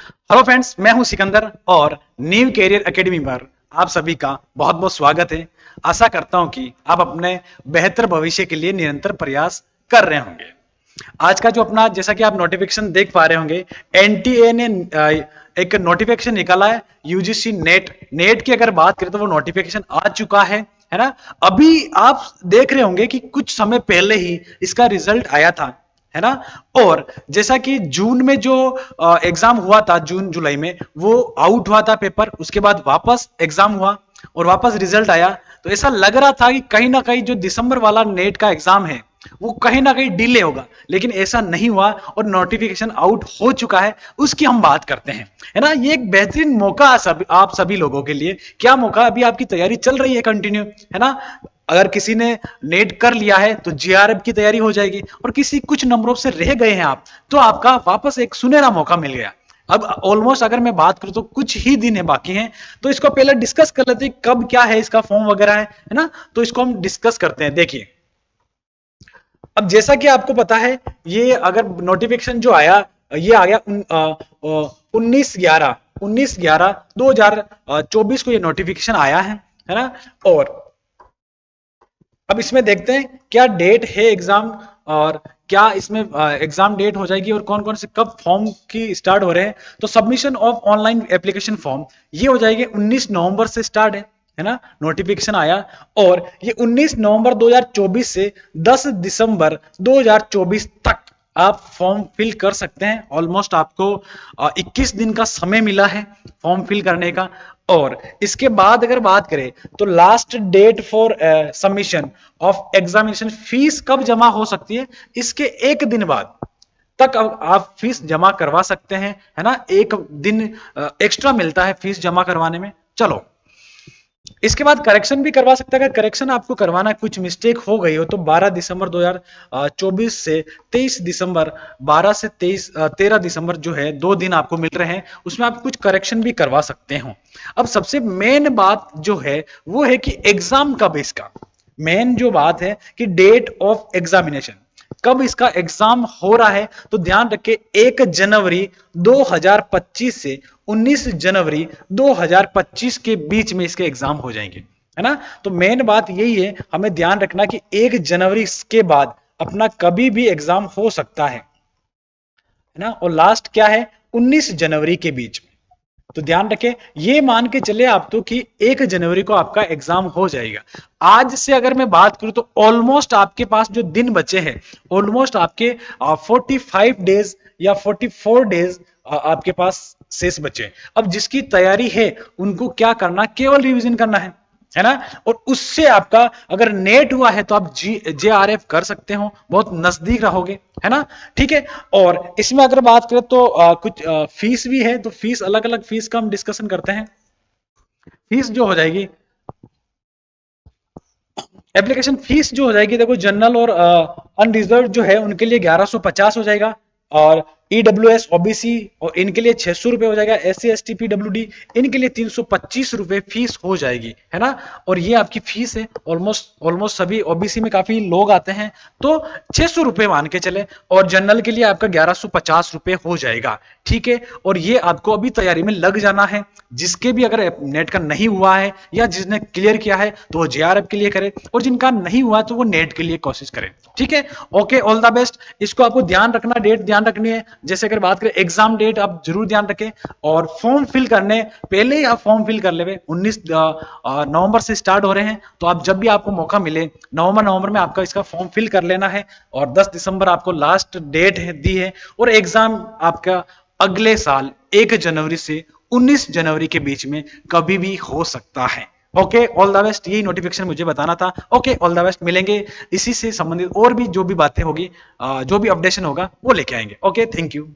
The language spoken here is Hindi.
हेलो फ्रेंड्स, मैं हूं सिकंदर और न्यू कैरियर एकेडमी पर आप सभी का बहुत बहुत स्वागत है। आशा करता हूं कि आप अपने बेहतर भविष्य के लिए निरंतर प्रयास कर रहे होंगे। आज का जो अपना जैसा कि आप नोटिफिकेशन देख पा रहे होंगे, एनटीए ने एक नोटिफिकेशन निकाला है। यूजीसी नेट की अगर बात करें तो वो नोटिफिकेशन आ चुका है ना। अभी आप देख रहे होंगे कि कुछ समय पहले ही इसका रिजल्ट आया था, है ना। और जैसा कि जून में जो एग्जाम हुआ था, जून जुलाई में वो आउट हुआ था पेपर, उसके बाद वापस एग्जाम हुआ और वापस रिजल्ट आया। तो ऐसा लग रहा था कि कहीं ना कहीं जो दिसंबर वाला नेट का एग्जाम है वो कहीं ना कहीं डिले होगा, लेकिन ऐसा नहीं हुआ और नोटिफिकेशन आउट हो चुका है। उसकी हम बात करते हैं, है ना। ये एक बेहतरीन मौका है आप सभी लोगों के लिए। क्या मौका? अभी आपकी तैयारी चल रही है कंटिन्यू, है ना। अगर किसी ने नेट कर लिया है तो जीआरएफ की तैयारी हो जाएगी, और किसी कुछ नंबरों से रह गए हैं आप, तो आपका वापस एक सुनहरा मौका मिल गया। अब ऑलमोस्ट अगर मैं बात करूं तो कुछ ही दिन है बाकी हैं, तो इसको पहले डिस्कस कर लेते हैं कब क्या है, इसका फॉर्म वगैरह है ना। तो इसको हम डिस्कस करते हैं। देखिए, अब जैसा कि आपको पता है, ये अगर नोटिफिकेशन जो आया, ये आ गया 19/11/2024 को ये नोटिफिकेशन आया है ना। और अब इसमें देखते हैं क्या डेट है एग्जाम, और क्या इसमें एग्जाम डेट हो जाएगी, और कौन कौन से कब फॉर्म की स्टार्ट हो रहे हैं। तो submission of online application form ये हो जाएगी 19 नवंबर से स्टार्ट है ना। नोटिफिकेशन आया, और ये 19 नवंबर 2024 से 10 दिसंबर 2024 तक आप फॉर्म फिल कर सकते हैं। ऑलमोस्ट आपको 21 दिन का समय मिला है फॉर्म फिल करने का। और इसके बाद अगर बात करें तो last date for submission of examination fees कब जमा हो सकती है, इसके एक दिन बाद तक आप फीस जमा करवा सकते हैं, है ना। एक दिन एक्स्ट्रा मिलता है फीस जमा करवाने में। चलो, इसके बाद करेक्शन भी करवा सकते हैं। अगर करेक्शन आपको करवाना, कुछ मिस्टेक हो गई हो, तो 12 दिसंबर 2024 से 23 दिसंबर 12 से 13 दिसंबर जो है 2 दिन आपको मिल रहे हैं, उसमें आप कुछ करेक्शन भी करवा सकते हो। अब सबसे मेन बात जो है वो है कि एग्जाम कब, इसका मेन जो बात है कि डेट ऑफ एग्जामिनेशन कब इसका एग्जाम हो रहा है। तो ध्यान रखें, 1 जनवरी 2025 से 19 जनवरी 2025 के बीच में इसके एग्जाम हो जाएंगे, है ना। तो मेन बात यही है, हमें ध्यान रखना कि 1 जनवरी के बाद अपना कभी भी एग्जाम हो सकता है ना। और लास्ट क्या है, 19 जनवरी के बीच में। तो ध्यान रखें, ये मान के चले आप तो कि 1 जनवरी को आपका एग्जाम हो जाएगा। आज से अगर मैं बात करूं तो ऑलमोस्ट आपके पास जो दिन बचे हैं, ऑलमोस्ट आपके 45 डेज या 44 डेज आपके पास शेष बचे। अब जिसकी तैयारी है उनको क्या करना, केवल रिवीजन करना है ना। और उससे आपका अगर नेट हुआ है तो आप जेआरएफ कर सकते हो, बहुत नजदीक रहोगे, है ना। ठीक है। और इसमें अगर बात करें तो कुछ फीस भी है, तो फीस अलग अलग फीस का हम डिस्कशन करते हैं। फीस जो हो जाएगी, एप्लीकेशन फीस जो हो जाएगी, देखो जनरल और अनरिजर्व जो है उनके लिए 1150 हो जाएगा, और ईडब्ल्यूएस ओबीसी और इनके लिए 600 रुपए हो जाएगा, एससी एसटी पीडब्ल्यूडी इनके लिए 325 रुपए फीस हो जाएगी, है ना। और ये आपकी फीस है। ऑलमोस्ट सभी ओबीसी में काफी लोग आते हैं, तो 600 रुपए मान के चले, और जनरल के लिए आपका 1150 रुपए हो जाएगा। ठीक है। और ये आपको अभी तैयारी में लग जाना है। जिसके भी अगर नेट का नहीं हुआ है या जिसने क्लियर किया है तो वो जेआरएफ के लिए करे, और जिनका नहीं हुआ तो वो नेट के लिए कोशिश करें। ठीक है। Okay, all the best. इसको आपको ध्यान रखना, डेट ध्यान रखनी है। जैसे अगर बात करें एग्जाम डेट, आप जरूर ध्यान रखें। और फॉर्म फिल करने पहले ही आप फॉर्म फिल कर ले। 19 नवंबर से स्टार्ट हो रहे हैं, तो आप जब भी आपको मौका मिले नवंबर में आपका इसका फॉर्म फिल कर लेना है। और 10 दिसंबर आपको लास्ट डेट दी है, और एग्जाम आपका अगले साल 1 जनवरी से 19 जनवरी के बीच में कभी भी हो सकता है। Okay, all the best. यही नोटिफिकेशन मुझे बताना था। Okay, all the best. मिलेंगे इसी से संबंधित और भी जो भी बातें होगी, जो भी अपडेशन होगा वो लेके आएंगे। Okay, thank you.